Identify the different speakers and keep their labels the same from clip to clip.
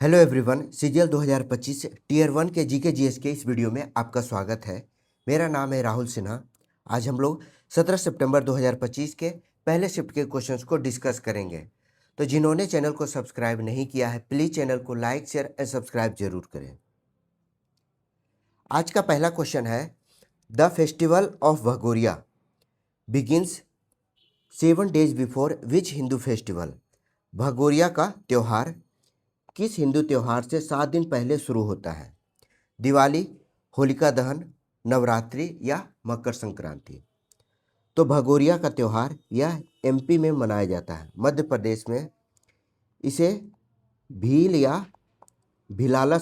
Speaker 1: Hello everyone, CGL 2025 tier 1 के GK GS के इस वीडियो में आपका स्वागत है। मेरा नाम है राहुल सिन्हा। आज हम लोग 17 सितंबर 2025 के पहले शिफ्ट के क्वेश्चंस को डिस्कस करेंगे। तो जिन्होंने चैनल को सब्सक्राइब नहीं किया है, प्लीज़ चैनल को लाइक, शेयर एंड सब्सक्राइब जरूर करें। आज का पहला क्वेश्चन है, the festival of Bhagoria begins 7 days before which Hindu festival. Bhagoria का त्यौहार किस हिंदू त्यौहार से 7 दिन पहले शुरू होता है? दिवाली, होलिका दहन, नवरात्रि या मकर संक्रांति। तो भगोरिया का त्यौहार यह एमपी में मनाया जाता है। मध्य प्रदेश में इसे भील या भिलाला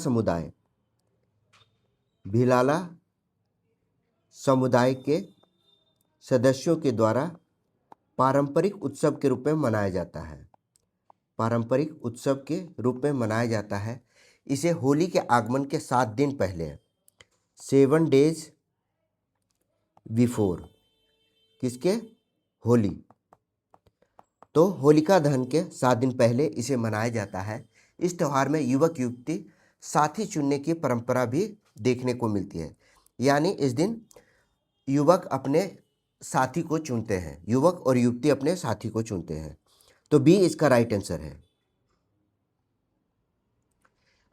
Speaker 1: समुदाय के सदस्यों के द्वारा पारंपरिक उत्सव के रूप में मनाया जाता है। पारंपरिक उत्सव के रूप में मनाया जाता है। इसे होली के आगमन के 7 दिन पहले 7 days बिफोर किसके? होली। तो होलिका दहन के 7 दिन पहले इसे मनाया जाता है। इस त्यौहार में युवक युवती साथी चुनने की परंपरा भी देखने को मिलती है। यानी इस दिन युवक अपने साथी को चुनते हैं, युवक और युवती अपने साथी को चुनते हैं। तो बी इसका राइट आंसर है।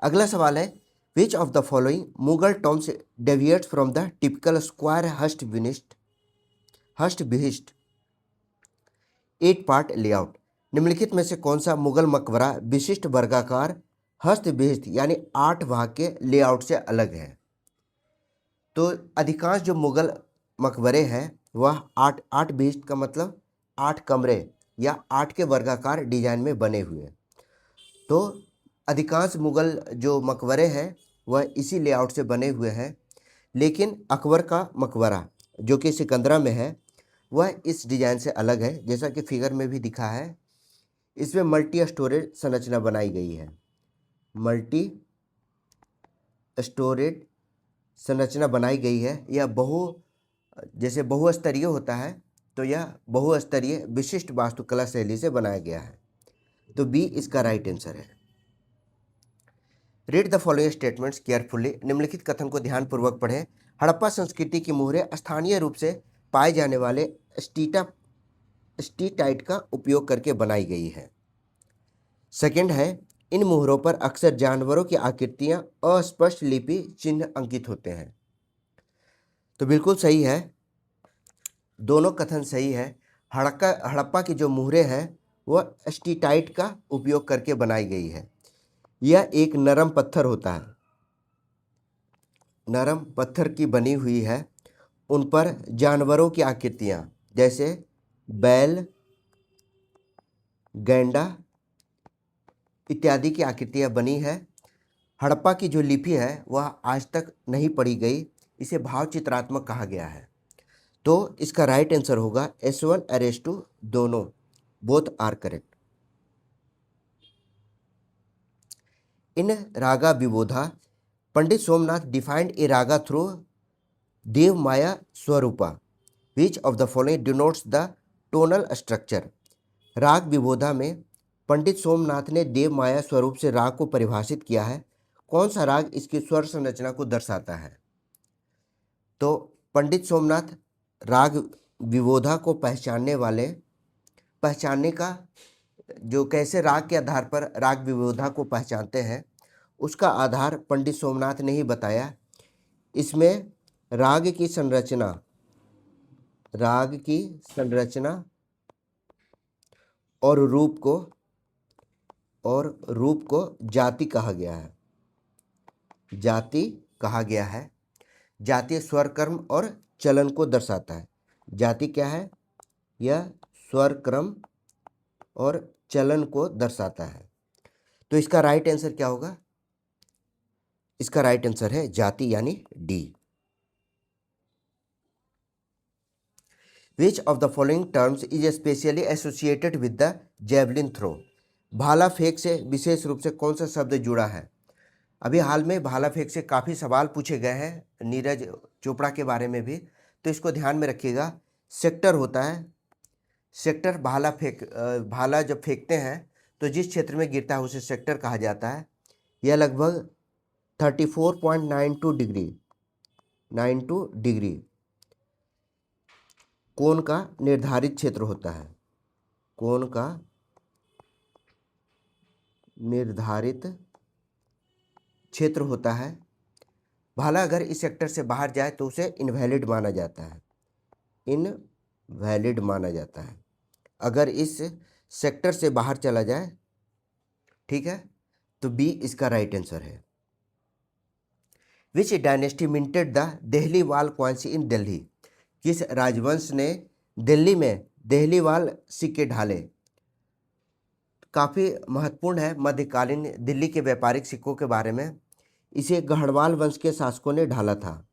Speaker 1: अगला सवाल है, which of the following Mughal tombs deviates from the typical square Hasht Bihisht 8 part layout. निम्नलिखित में से कौन सा मुगल मकबरा विशिष्ट वर्गाकार हस्त बिहिस्ट यानी 8 भाग के लेआउट से अलग है? तो अधिकांश जो मुगल मकबरे हैं वह 8 बिहिस्ट का मतलब 8 कमरे या 8 के वर्गाकार डिजाइन में बने हुए हैं। तो अधिकांश मुगल जो मकबरे हैं वह इसी लेआउट से बने हुए हैं, लेकिन अकबर का मकबरा जो कि सिकंदरा में है वह इस डिजाइन से अलग है। जैसा कि फिगर में भी दिखा है, इसमें मल्टी स्टोरेज संरचना बनाई गई है। मल्टी स्टोरेज संरचना बनाई गई है। यह जैसे बहुस्तरीय होता है, तो यह बहुस्तरीय विशिष्ट वास्तुकला शैली से बनाया गया है। तो बी इसका राइट आंसर है। Read the following statements carefully. निम्नलिखित कथन को ध्यानपूर्वक पढ़ें। हड़प्पा संस्कृति की मुहरें स्थानीय रूप से पाए जाने वाले स्टीटाइट का उपयोग करके बनाई गई है। सेकंड है, इन मुहरों पर अक्सर जानवरों की आकृतियां अस्पष्ट लिपि चिन्ह अंकित होते हैं। तो बिल्कुल सही है, दोनों कथन सही है। हड़प्पा की जो मुहरें हैं वह स्टीटाइट का उपयोग करके बनाई गई है। यह एक नरम पत्थर होता है, नरम पत्थर की बनी हुई है। उन पर जानवरों की आकृतियां जैसे बैल, गैंडा इत्यादि की आकृतियां बनी है। हड़प्पा की जो लिपि है वह आज तक नहीं पढ़ी गई, इसे भाव चित्रात्मक कहा गया है। तो इसका राइट आंसर होगा S1 S2 दोनों, both are correct. In raga Vibodha Pandit Somnath defined a raga through Deva Maya Swarupa. Which of the following denotes the tonal structure. Raga Vibodha में पंडित सोमनाथ ने देव माया स्वरूप से राग को परिभाषित किया है। कौन सा राग इसकी स्वर संरचना को दर्शाता है? तो पंडित सोमनाथ राग विबोधा को पहचानने का जो कैसे राग के आधार पर राग विबोधा को पहचानते हैं उसका आधार पंडित सोमनाथ ने ही बताया। इसमें राग की संरचना और रूप को जाति कहा गया है। जाति स्वर क्रम और चलन को दर्शाता है। जाति क्या है? यह स्वर क्रम और चलन को दर्शाता है। तो इसका राइट आंसर क्या होगा? इसका राइट आंसर है जाति यानी D. Which of the following terms is specially associated with the javelin throw. भाला फेंक से विशेष रूप से कौन सा शब्द जुड़ा है? अभी हाल में भाला फेंक से काफ़ी सवाल पूछे गए हैं, नीरज चोपड़ा के बारे में भी, तो इसको ध्यान में रखिएगा। सेक्टर होता है, सेक्टर भाला जब फेंकते हैं तो जिस क्षेत्र में गिरता है उसे सेक्टर कहा जाता है। यह लगभग 34.92 डिग्री कोण का निर्धारित क्षेत्र होता है। कोण का निर्धारित क्षेत्र होता है। भाला अगर इस सेक्टर से बाहर जाए तो उसे इनवैलिड माना जाता है। इनवैलिड माना जाता है अगर इस सेक्टर से बाहर चला जाए, ठीक है। तो बी इसका राइट आंसर है। विच डायनेस्टी मिंटेड द देहली वाल कॉइन्स इन दिल्ली। किस राजवंश ने दिल्ली में देहली वाल सिक्के ढाले। काफ़ी महत्वपूर्ण है मध्यकालीन दिल्ली के व्यापारिक सिक्कों के बारे में। इसे गढ़वाल वंश के शासकों ने ढाला था।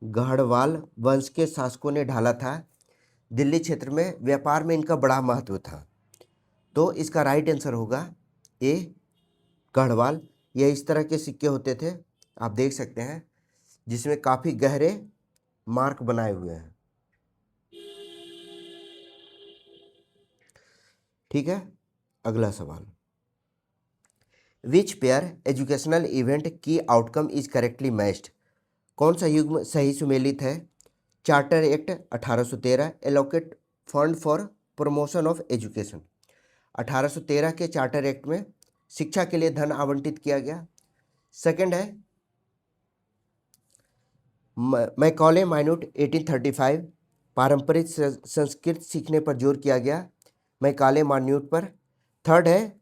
Speaker 1: गढ़वाल वंश के शासकों ने ढाला था। दिल्ली क्षेत्र में व्यापार में इनका बड़ा महत्व था। तो इसका राइट आंसर होगा ए, गढ़वाल। यह इस तरह के सिक्के होते थे, आप देख सकते हैं, जिसमें काफ़ी गहरे मार्क बनाए हुए हैं। ठीक है, अगला सवाल। विच पेयर एजुकेशनल इवेंट की आउटकम इज करेक्टली मैच्ड। कौन सा युग्म सही सुमेलित है। Charter act 1813, allocate fund for promotion of education. 1813 के चार्टर एक्ट में शिक्षा के लिए धन आवंटित किया गया। सेकंड है मैकॉले माइन्यूट 1835, पारंपरिक संस्कृत सीखने पर जोर किया गया मैकाले माइन्यूट पर। थर्ड है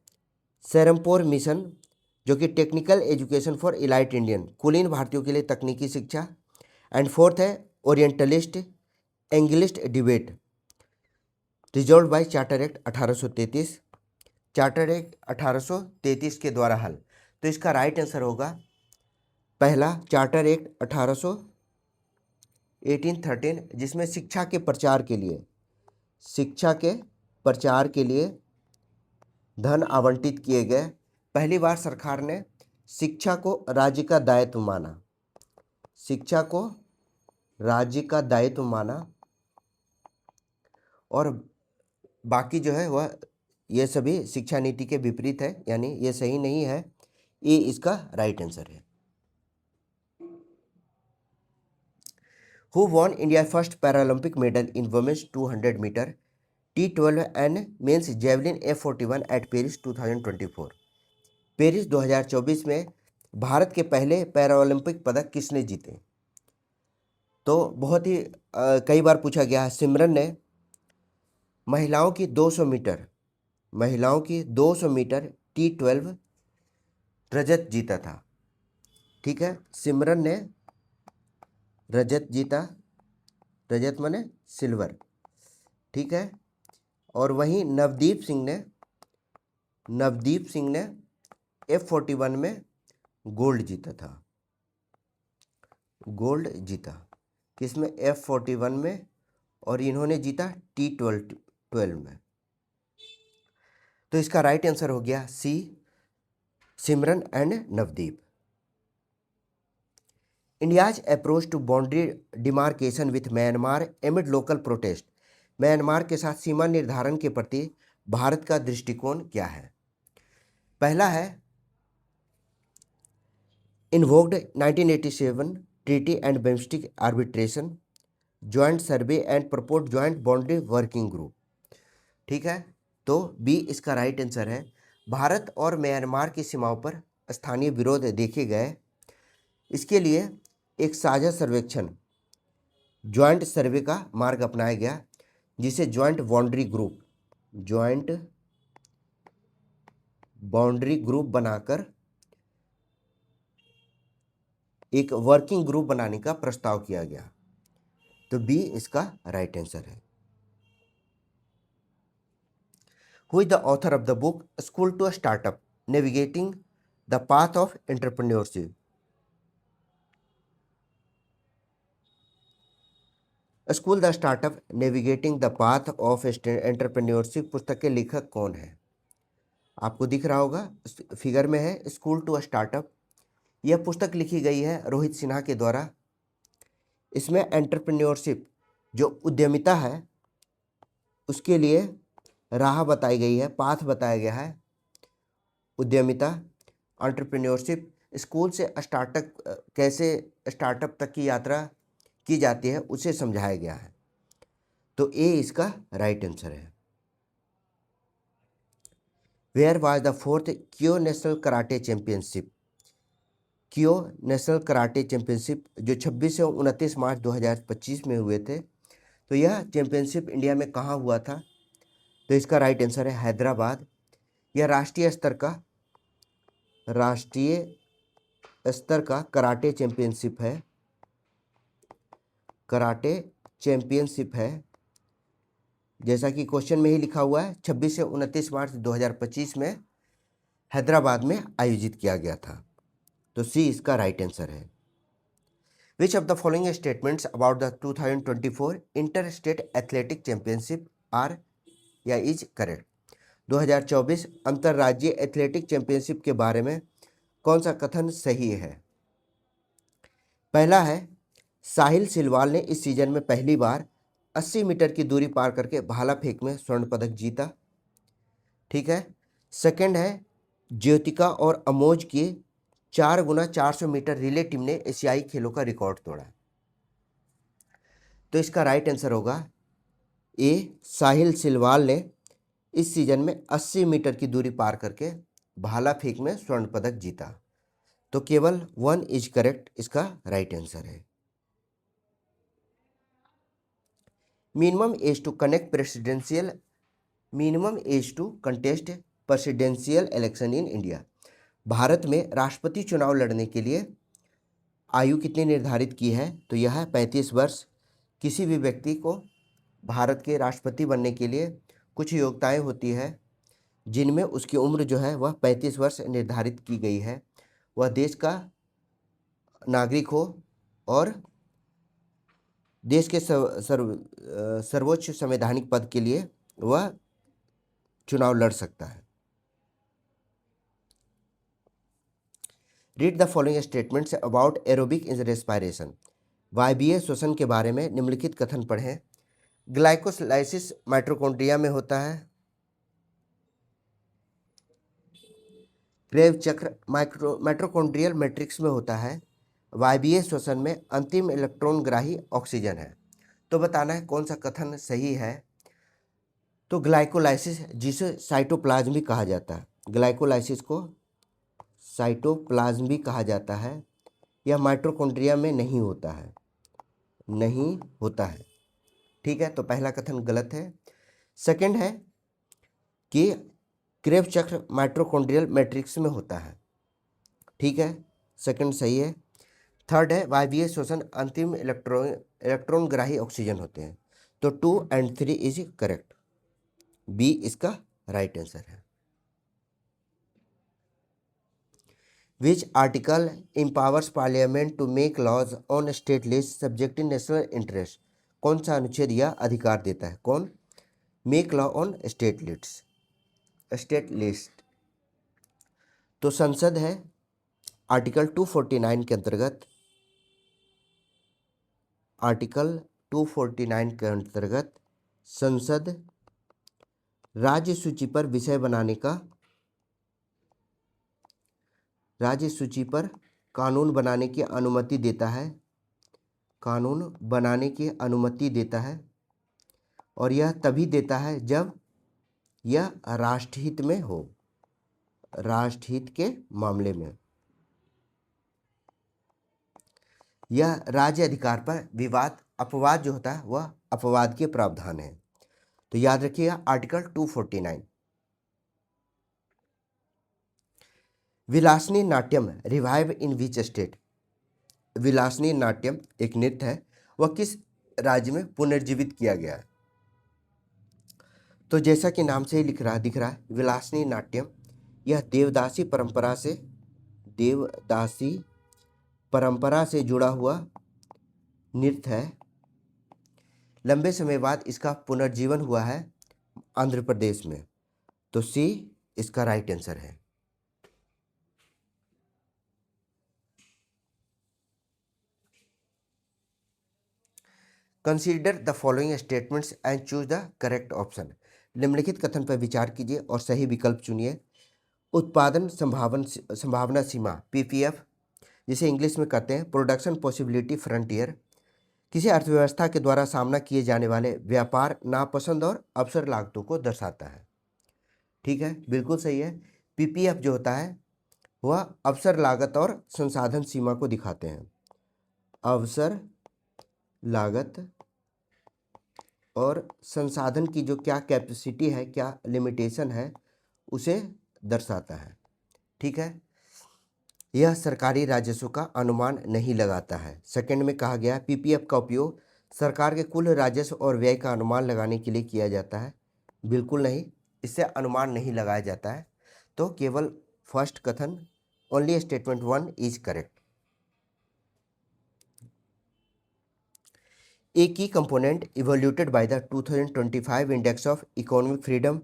Speaker 1: सेरमपोर मिशन, जो कि technical education for elite Indian, कुलीन भारतीयों के लिए तकनीकी शिक्षा। एंड फोर्थ है orientalist anglicist debate, resolve by charter act 1833। Charter act 1833 के द्वारा हल। तो इसका राइट आंसर होगा पहला, चार्टर एक्ट 1813, जिसमें शिक्षा के प्रचार के लिए धन आवंटित किए गए। पहली बार सरकार ने शिक्षा को राज्य का दायित्व माना। शिक्षा को राज्य का दायित्व माना और बाकी जो है वह ये सभी शिक्षा नीति के विपरीत है, यानी ये सही नहीं है। ये इसका राइट आंसर है। Who won India first Paralympic medal in women's 200 metre T12 and men's javelin F41 at Paris 2024। Paris 2024 में भारत के पहले पैरालंपिक पदक किसने जीते। तो बहुत ही कई बार पूछा गया है। सिमरन ने महिलाओं की 200 मीटर T12 रजत जीता था। ठीक है, सिमरन ने रजत जीता, रजत माने सिल्वर। ठीक है, और वहीं नवदीप सिंह ने F41 में गोल्ड जीता था। गोल्ड जीता किसमें, F41 में, और इन्होंने जीता T12 में। तो इसका राइट आंसर हो गया C, Simran and Navdeep. India's approach to boundary demarcation with Myanmar amid local protest. Myanmar के साथ सीमा निर्धारण के प्रति भारत का दृष्टिकोण क्या है। पहला है invoked 1987 treaty and BIMSTEC arbitration, joint survey and propose joint boundary working group. ठीक है, तो बी इसका राइट आंसर है। भारत और म्यांमार की सीमाओं पर स्थानीय विरोध देखे गए, इसके लिए एक साझा सर्वेक्षण ज्वाइंट सर्वे का मार्ग अपनाया गया, जिसे ज्वाइंट बाउंड्री ग्रुप बनाकर एक वर्किंग ग्रुप बनाने का प्रस्ताव किया गया। तो बी इसका राइट आंसर है। Who is the author of the book school to startup navigating the path of entrepreneurship. School the startup navigating the path of entrepreneurship पुस्तक के लेखक कौन है। आपको दिख रहा होगा, फिगर में है स्कूल टू स्टार्टअप। यह पुस्तक लिखी गई है रोहित सिन्हा के द्वारा। इसमें एंटरप्रेन्योरशिप जो उद्यमिता है उसके लिए राह बताई गई है, पाथ बताया गया है उद्यमिता, एंटरप्रेन्योरशिप, स्कूल से स्टार्टअप कैसे स्टार्टअप तक की यात्रा की जाती है उसे समझाया गया है। तो ए इसका राइट आंसर है। वेयर वाज द फोर्थ क्यो नेशनल कराटे चैंपियनशिप? क्यो नेशनल कराटे चैंपियनशिप जो 26 से 29 मार्च 2025 में हुए थे, तो यह चैंपियनशिप इंडिया में कहाँ हुआ था? तो इसका राइट आंसर है हैदराबाद। यह राष्ट्रीय स्तर का कराटे चैंपियनशिप है। कराटे चैंपियनशिप है, जैसा कि क्वेश्चन में ही लिखा हुआ है, 26 से 29 मार्च 2025 में हैदराबाद में आयोजित किया गया था। तो सी इसका राइट आंसर है। Which of the following statements about the 2024 inter state athletic championship are या इज करेक्ट? 2024 अंतर्राज्यीय एथलेटिक चैंपियनशिप के बारे में कौन सा कथन सही है? पहला है, साहिल सिलवाल ने इस सीजन में पहली बार 80 मीटर की दूरी पार करके भाला फेंक में स्वर्ण पदक जीता। ठीक है। सेकंड है, ज्योतिका और अमोज की 4x400 मीटर रिले टीम ने एशियाई खेलों का रिकॉर्ड तोड़ा। तो इसका राइट आंसर होगा ए, साहिल सिलवाल ने इस सीजन में 80 मीटर की दूरी पार करके भाला फेंक में स्वर्ण पदक जीता। तो केवल 1 इज करेक्ट इसका राइट आंसर है। Minimum age to contest presidential election in India. Bharat में राष्ट्रपति चुनाव लड़ने के लिए आयु कितनी निर्धारित की है? तो यह है 35 वर्ष। किसी भी व्यक्ति को भारत के राष्ट्रपति बनने के लिए कुछ योग्यताएं होती है, जिनमें उसकी उम्र जो है वह 35 वर्ष निर्धारित की गई है। वह देश का नागरिक हो और देश के सर्वोच्च संवैधानिक पद के लिए वह चुनाव लड़ सकता है। Read the following statements about aerobic respiration. वायवीय श्वसन के बारे में निम्नलिखित कथन पढ़ें। ग्लाइकोलाइसिस माइटोकॉन्ड्रिया में होता है। क्रेव चक्र माइटोकॉन्ड्रियल मैट्रिक्स में होता है। वायवीय श्वसन में अंतिम इलेक्ट्रॉन ग्राही ऑक्सीजन है। तो बताना है कौन सा कथन सही है। तो ग्लाइकोलाइसिस, जिसे साइटोप्लाज्म भी कहा जाता है, ग्लाइकोलाइसिस को साइटोप्लाज्म भी कहा जाता है, यह माइटोकॉन्ड्रिया में नहीं होता है, नहीं होता है। ठीक है, तो पहला कथन गलत है। सेकंड है कि क्रेव चक्र माइटोकॉन्ड्रियल मैट्रिक्स में होता है। ठीक है, सेकंड सही है। थर्ड है, वायवीय श्वसन अंतिम इलेक्ट्रॉन ग्राही ऑक्सीजन होते हैं। तो 2 और 3 इज करेक्ट। बी इसका राइट आंसर है। Which article empowers parliament to make laws on state list subject in national interest? कौन सा अनुच्छेद यह अधिकार देता है? कौन? Make law on state list. तो संसद है आर्टिकल 249 के अंतर्गत, आर्टिकल 249 के अंतर्गत संसद राज्य सूची पर कानून बनाने की अनुमति देता है, कानून बनाने की अनुमति देता है, और यह तभी देता है जब यह राष्ट्रहित में हो, राष्ट्रहित के मामले में। यह राज्य अधिकार पर अपवाद जो होता है वह अपवाद के प्रावधान है। तो याद रखिएगा article 249। Vilasini Natyam revive in which state? Vilasini Natyam एक नृत्य है, वह किस राज्य में पुनर्जीवित किया गया है? तो जैसा कि नाम से ही दिख रहा है विलासनी नाट्यम, यह देवदासी परंपरा से जुड़ा हुआ नृत्य है। लंबे समय बाद इसका पुनर्जीवन हुआ है आंध्र प्रदेश में। तो सी इसका राइट आंसर है। Consider the following statements and choose the correct option. निम्नलिखित कथन पर विचार कीजिए और सही विकल्प चुनिए। उत्पादन संभावना सीमा पीपीएफ, जिसे इंग्लिश में कहते हैं प्रोडक्शन पॉसिबिलिटी फ्रंटियर, किसी अर्थव्यवस्था के द्वारा सामना किए जाने वाले व्यापार नापसंद और अवसर लागतों को दर्शाता है। ठीक है, बिल्कुल सही है। पीपीएफ जो होता है वह अवसर लागत और संसाधन सीमा को दिखाते हैं। अवसर लागत और संसाधन की जो क्या कैपेसिटी है, क्या लिमिटेशन है, उसे दर्शाता है। ठीक है, यह सरकारी राजस्व का अनुमान नहीं लगाता है। सेकंड में कहा गया पीपीएफ का उपयोग सरकार के कुल राजस्व और व्यय का अनुमान लगाने के लिए किया जाता है। बिल्कुल नहीं, इससे अनुमान नहीं लगाया जाता है। तो केवल फर्स्ट कथन, only statement 1 is correct. A key component evaluated by the 2025 Index of Economic Freedom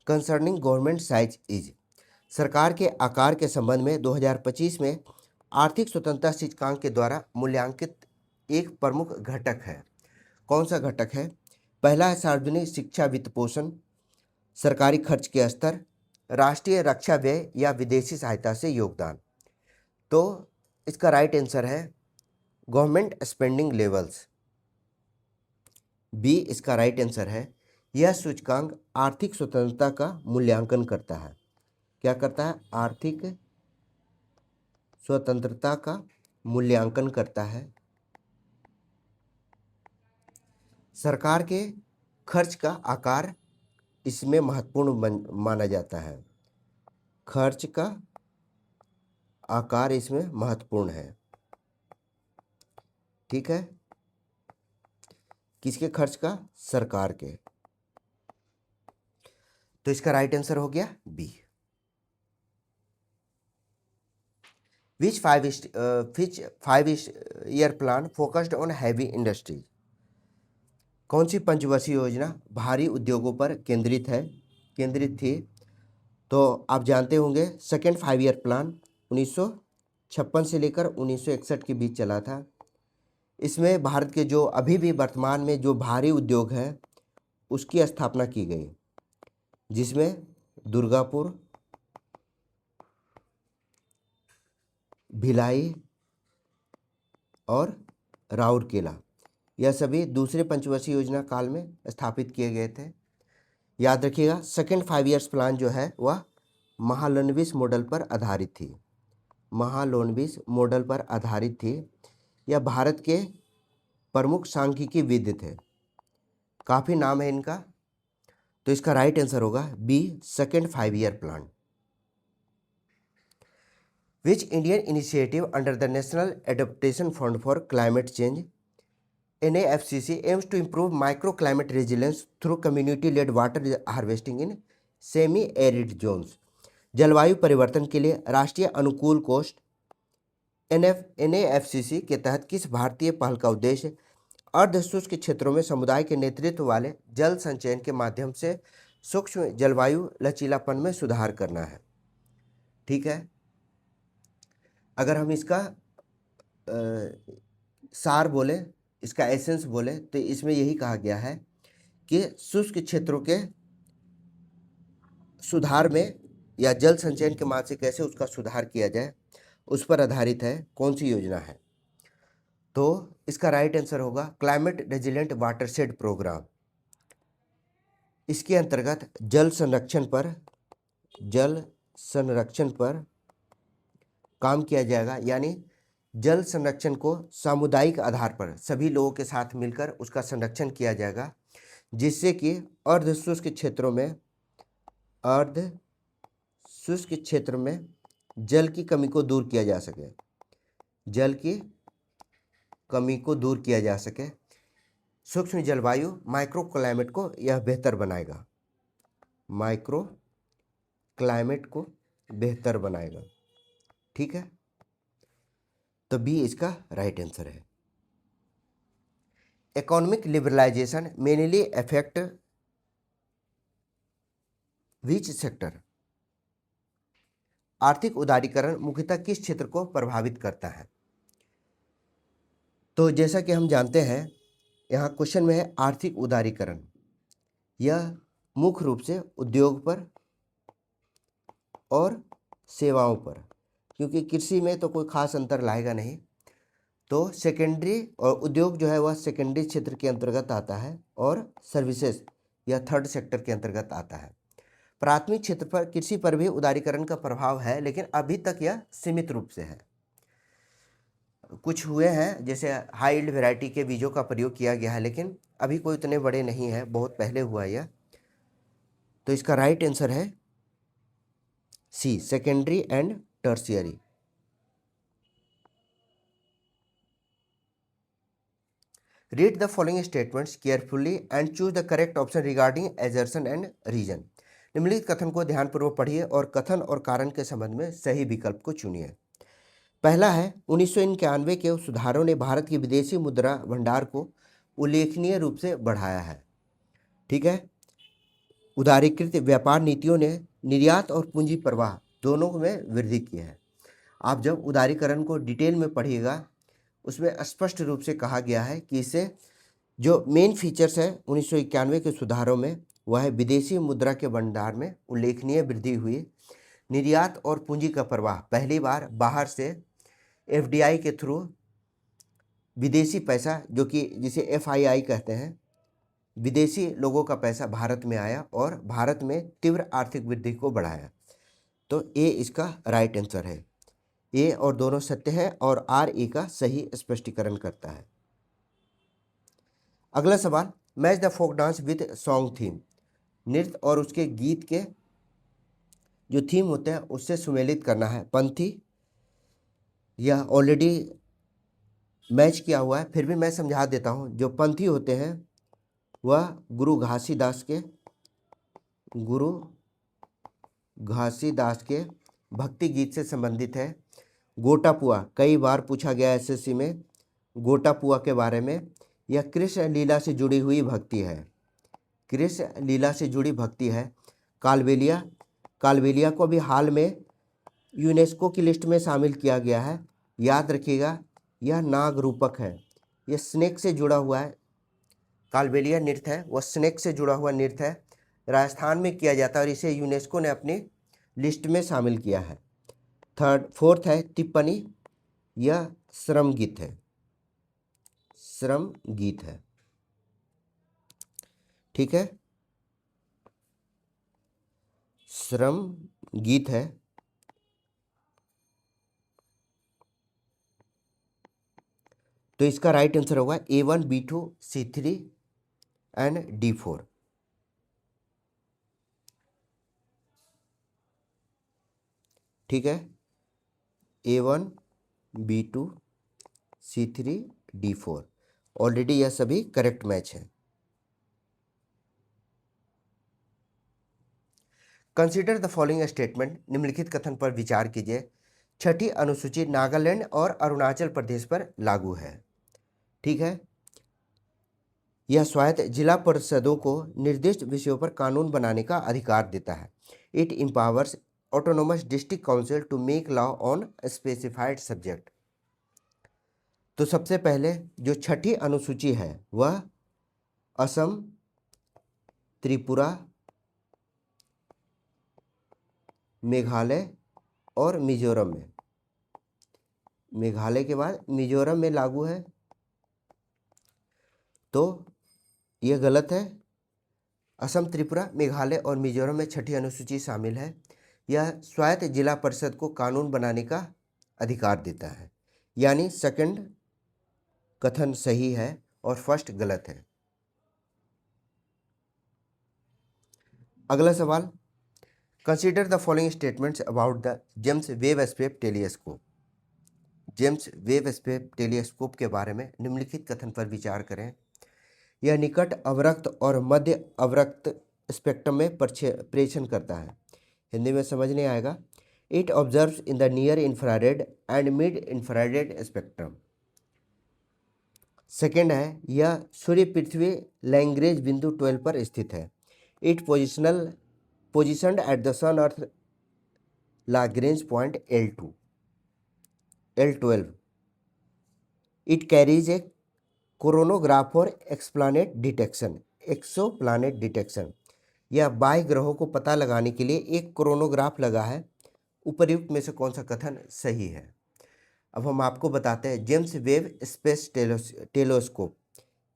Speaker 1: concerning government size is, सरकार के आकार के संबंध में 2025 में आर्थिक स्वतंत्रता सूचकांक के द्वारा मूल्यांकित एक प्रमुख घटक है। कौन सा घटक है? पहला है सार्वजनिक शिक्षा वित्त पोषण, सरकारी खर्च के स्तर, राष्ट्रीय रक्षा व्यय या विदेशी सहायता से योगदान। तो इसका राइट आंसर है गवर्नमेंट स्पेंडिंग लेवल्स। बी इसका राइट आंसर है। यह सूचकांक आर्थिक स्वतंत्रता का मूल्यांकन करता है। क्या करता है? आर्थिक स्वतंत्रता का मूल्यांकन करता है। सरकार के खर्च का आकार इसमें महत्वपूर्ण माना जाता है। खर्च का आकार इसमें महत्वपूर्ण है। ठीक है, किसके खर्च का? सरकार के। तो इसका राइट आंसर हो गया B. Which five year plan focused on heavy industry? कौन सी पंचवर्षीय योजना भारी उद्योगों पर केंद्रित थी? तो आप जानते होंगे सेकेंड 5 ईयर प्लान 1956 से लेकर 1961 के बीच चला था। इसमें भारत के जो अभी भी वर्तमान में जो भारी उद्योग हैं उसकी स्थापना की गई, जिसमें दुर्गापुर, भिलाई और राउरकेला, यह सभी दूसरे पंचवर्षीय योजना काल में स्थापित किए गए थे। याद रखिएगा, सेकेंड 5 ईयर्स प्लान जो है वह महालनोबिस मॉडल पर आधारित थी। महालनोबिस मॉडल पर आधारित थी। यह भारत के प्रमुख सांख्यिकी विद थे, काफ़ी नाम है इनका। तो इसका राइट आंसर होगा B, second 5 year plan. Which Indian initiative under the National Adaptation Fund for Climate Change NAFCC aims to improve microclimate resilience through community-led water harvesting in semi-arid zones? जलवायु परिवर्तन के लिए राष्ट्रीय अनुकूल कोष NAFCC के तहत किस भारतीय पहल का उद्देश्य अर्धशुष्क क्षेत्रों में समुदाय के नेतृत्व वाले जल संचयन के माध्यम से सूक्ष्म जलवायु लचीलापन में सुधार करना है? ठीक है, अगर हम इसका सार बोले, इसका एसेंस बोले, तो इसमें यही कहा गया है कि शुष्क क्षेत्रों के सुधार में या जल संचयन के माध्यम से कैसे उसका सुधार किया जाए, उस पर आधारित है कौन सी योजना है। तो इसका राइट आंसर होगा क्लाइमेट रेजिलेंट वाटरशेड प्रोग्राम। इसके अंतर्गत जल संरक्षण पर काम किया जाएगा, यानी जल संरक्षण को सामुदायिक आधार पर सभी लोगों के साथ मिलकर उसका संरक्षण किया जाएगा, जिससे कि अर्धशुष्क क्षेत्र में जल की कमी को दूर किया जा सके। जल की कमी को दूर किया जा सके। सूक्ष्म जलवायु माइक्रो क्लाइमेट को यह बेहतर बनाएगा। माइक्रो क्लाइमेट को बेहतर बनाएगा। ठीक है, तो बी इसका राइट आंसर है। Economic liberalisation mainly affect which sector? आर्थिक उदारीकरण मुख्यतः किस क्षेत्र को प्रभावित करता है? तो जैसा कि हम जानते हैं, यहाँ क्वेश्चन में है आर्थिक उदारीकरण। यह मुख्य रूप से उद्योग पर और सेवाओं पर, क्योंकि कृषि में तो कोई खास अंतर लाएगा नहीं। तो सेकेंडरी और उद्योग जो है वह सेकेंडरी क्षेत्र के अंतर्गत आता है और सर्विसेज यह थर्ड सेक्टर के अंतर्गत आता है। प्राथमिक क्षेत्र पर कृषि पर भी उदारीकरण का प्रभाव है, लेकिन अभी तक यह सीमित रूप से है। कुछ हुए हैं, जैसे हाई यील्ड वैरायटी के बीजों का प्रयोग किया गया है, लेकिन अभी कोई उतने बड़े नहीं है, बहुत पहले हुआ यह। तो इसका राइट आंसर है C, secondary and tertiary. Read the following statements carefully and choose the correct option regarding assertion and reason. निम्नलिखित कथन को ध्यानपूर्वक पढ़िए और कथन और कारण के संबंध में सही विकल्प को चुनिए। पहला है 1991 के सुधारों ने भारत की विदेशी मुद्रा भंडार को उल्लेखनीय रूप से बढ़ाया है। ठीक है। उदारीकृत व्यापार नीतियों ने निर्यात और पूंजी प्रवाह दोनों में वृद्धि की है। आप जब उदारीकरण को डिटेल में पढ़िएगा, उसमें स्पष्ट रूप से कहा गया है कि इससे जो मेन फीचर्स है 1991 के सुधारों में, वह है विदेशी मुद्रा के भंडार में उल्लेखनीय वृद्धि हुई, निर्यात और पूंजी का प्रवाह, पहली बार बाहर से एफडीआई के थ्रू विदेशी पैसा, जो कि जिसे एफआईआई कहते हैं, विदेशी लोगों का पैसा भारत में आया और भारत में तीव्र आर्थिक वृद्धि को बढ़ाया। तो ए इसका राइट आंसर है। ए और दोनों सत्य है और आर ए का सही स्पष्टीकरण करता है। अगला सवाल, match the folk dance with song theme. नृत्य और उसके गीत के जो थीम होते हैं उससे सुमेलित करना है। पंथी, यह ऑलरेडी मैच किया हुआ है, फिर भी मैं समझा देता हूँ। जो पंथी होते हैं वह गुरु घासीदास के भक्ति गीत से संबंधित है। गोटापुआ, कई बार पूछा गया एसएससी में गोटापुआ के बारे में। यह कृष्ण लीला से जुड़ी हुई भक्ति है, कृष्ण लीला से जुड़ी भक्ति है। कालबेलिया को भी हाल में यूनेस्को की लिस्ट में शामिल किया गया है। याद रखिएगा, यह नाग रूपक है, यह स्नेक से जुड़ा हुआ है। कालबेलिया नृत्य है वह स्नेक से जुड़ा हुआ नृत्य है, राजस्थान में किया जाता है और इसे यूनेस्को ने अपनी लिस्ट में शामिल किया है। फोर्थ है टिप्पणी, यह श्रम गीत है। ठीक है, श्रम गीत है। तो इसका राइट आंसर होगा A1, B2, C3 and D4। ठीक है, A1, B2, C3, D4, already यह सभी करेक्ट मैच है। Consider the following statement. निम्नलिखित कथन पर विचार कीजिए। छठी अनुसूची नागालैंड और अरुणाचल प्रदेश पर लागू है। ठीक है, यह स्वायत्त जिला परिषदों को निर्दिष्ट विषयों पर कानून बनाने का अधिकार देता है। It empowers autonomous district council to make law on specified subject. तो सबसे पहले जो छठी अनुसूची है वह असम, त्रिपुरा, मेघालय और मिजोरम में, मेघालय के बाद मिजोरम में लागू है। तो यह गलत है। असम, त्रिपुरा, मेघालय और मिजोरम में छठी अनुसूची शामिल है। यह स्वायत्त जिला परिषद को कानून बनाने का अधिकार देता है, यानी सेकंड कथन सही है और फर्स्ट गलत है। अगला सवाल, consider the following statements about the James Webb space telescope. James Webb space telescope के बारे में निम्नलिखित कथन पर विचार करें। यह निकट अवरक्त और मध्य अवरक्त स्पेक्ट्रम में प्रेषण करता है। हिंदी में समझ नहीं आएगा। It observes in the near infrared and mid infrared spectrum. Second है, यह सूर्य पृथ्वी लैग्रेंज बिंदु 12 पर स्थित है। It positioned at the sun earth Lagrange point L12। It carries a coronagraph for exoplanet detection. यह बाह्य ग्रहों को पता लगाने के लिए एक कोरोनोग्राफ लगा है, उपर्युक्त में से कौन सा कथन सही है? अब हम आपको बताते हैं, जेम्स वेब स्पेस टेलीस्कोप,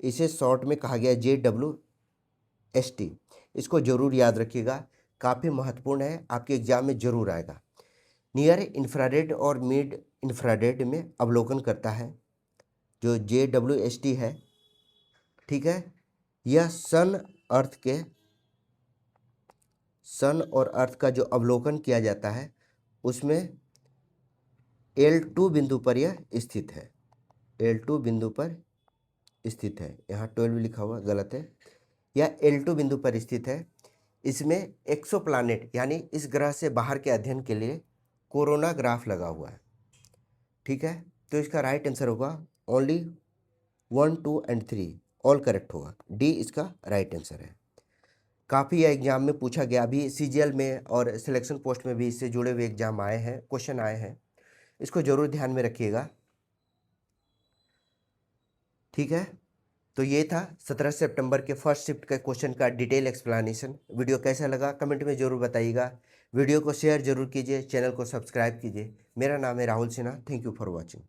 Speaker 1: इसे शॉर्ट में कहा गया JWST। इसको जरूर याद रखिएगा, काफ़ी महत्वपूर्ण है, आपके एग्जाम में जरूर आएगा। नियर इंफ्रारेड और मिड इंफ्रारेड में अवलोकन करता है जो JWST है, ठीक है। यह सन और अर्थ का जो अवलोकन किया जाता है उसमें L2 बिंदु पर यह स्थित है। L2 बिंदु पर स्थित है, यहाँ 12 लिखा हुआ गलत है, यह L2 बिंदु पर स्थित है। इसमें एक्सोप्लैनेट यानी इस ग्रह से बाहर के अध्ययन के लिए कोरोनाग्राफ लगा हुआ है, ठीक है। तो इसका राइट आंसर होगा ओनली 1, 2 एंड 3, ऑल करेक्ट होगा, डी इसका राइट आंसर है। काफ़ी एग्जाम में पूछा गया, अभी CGL में और सिलेक्शन पोस्ट में भी इससे जुड़े हुए एग्जाम आए हैं, क्वेश्चन आए हैं, इसको जरूर ध्यान में रखिएगा, ठीक है। तो ये था 17 सितंबर के फर्स्ट शिफ्ट के क्वेश्चन का डिटेल एक्सप्लेनेशन। वीडियो कैसा लगा कमेंट में जरूर बताइएगा, वीडियो को शेयर जरूर कीजिए, चैनल को सब्सक्राइब कीजिए। मेरा नाम है Rahul Sinha, thank you for watching.